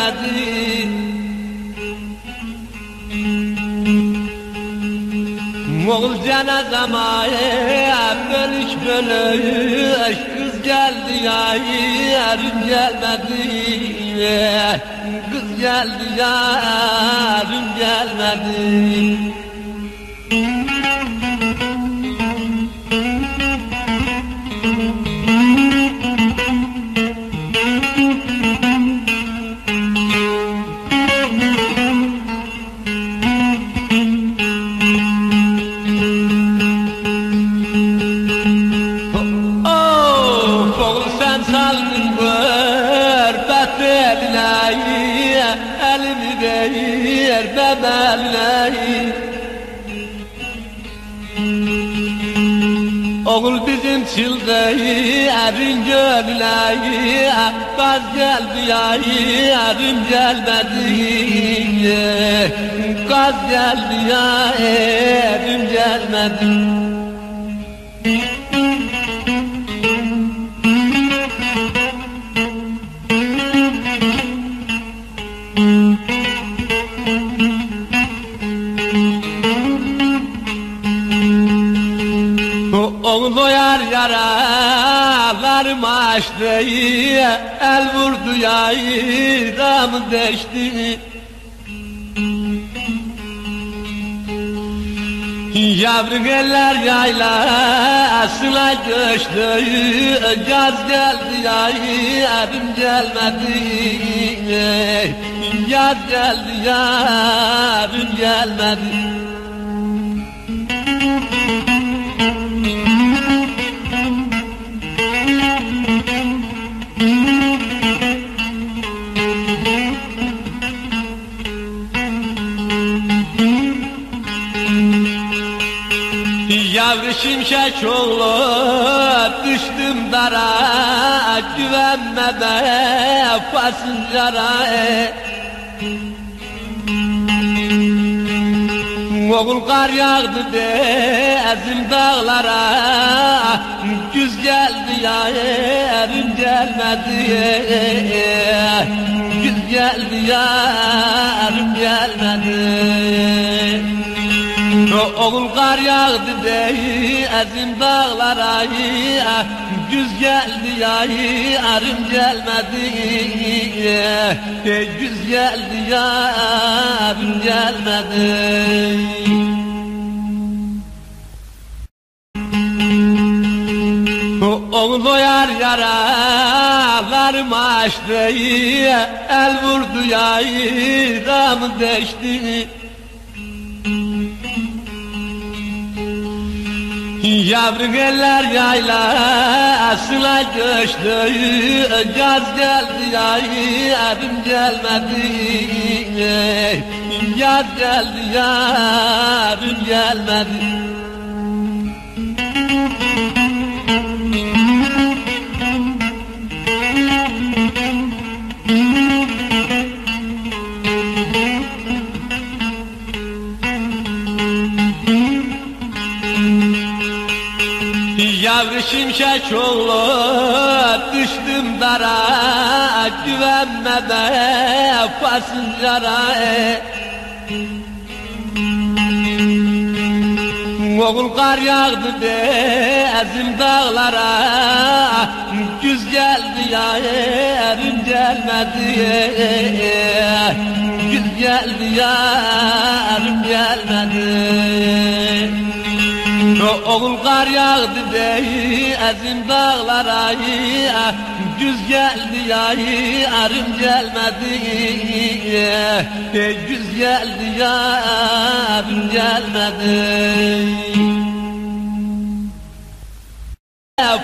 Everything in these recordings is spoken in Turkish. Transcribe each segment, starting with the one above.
gelmedi. Oğul cenazeme bölüş bölüş, kız geldi yarım gelmedi. Kız geldi yarım gelmedi. Elimi ver bebeline. Oğul bizim çılgıyı erin gönüle. Kaz geldi yarım gelmedi. Kaz geldi yarım gelmedi. Oğul doyar yaralarımı açtı, el vurdu yaramı deşti. Yavrun eller yaylasına göçtü, yaz geldi yarım gelmedi. Yaz geldi yarım gelmedi. Yavru şimşek oğlu düştüm dara, güvenme be pasıncara. Oğul kar yağdı bezim dağlara, güz geldi yarım gelmedi. Güz geldi yarım gelmedi. Oğul kar yağdı ezim dağlara, güz geldi yarım gelmedi. Güz geldi yarım gelmedi. Oğul doyar yaralarımı açtı, el vurdu yaramı deşti. Yavrun eller yaylasına göçtü, yaz geldi yarım gelmedi. Yaz geldi yarım gelmedi. Yavru şimşek oğlu düştüm dara, güvenme be pasıncara. Oğul kar yağdı ezim dağlara, güz geldi yarım gelmedi. Güz geldi yarım gelmedi. Oğul kar yağdı ezim dağlara, güz geldi yarım gelmedi. Güz geldi yarım gelmedi.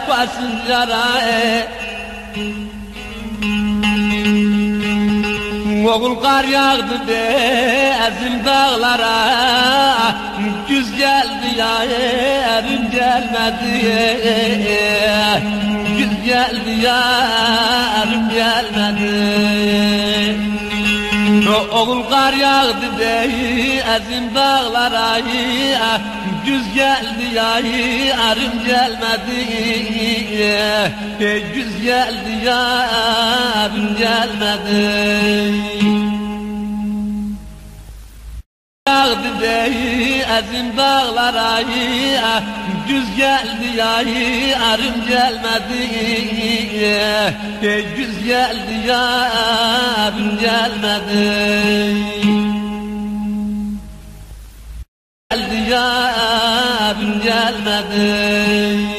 Pasıncara. Oğul kar yağdı ezim dağlara, güz geldi yarım gelmedi. Güz geldi yarım gelmedi. Oğul kar yağdı dey ezin dağlara güz geldi ya arım gelmedi güz geldi ya arım gelmedi yağdı dey ezin dağlara güz geldi ya arım gelmedi güz geldi ya arım gelmedi geldi ya arım gelmedi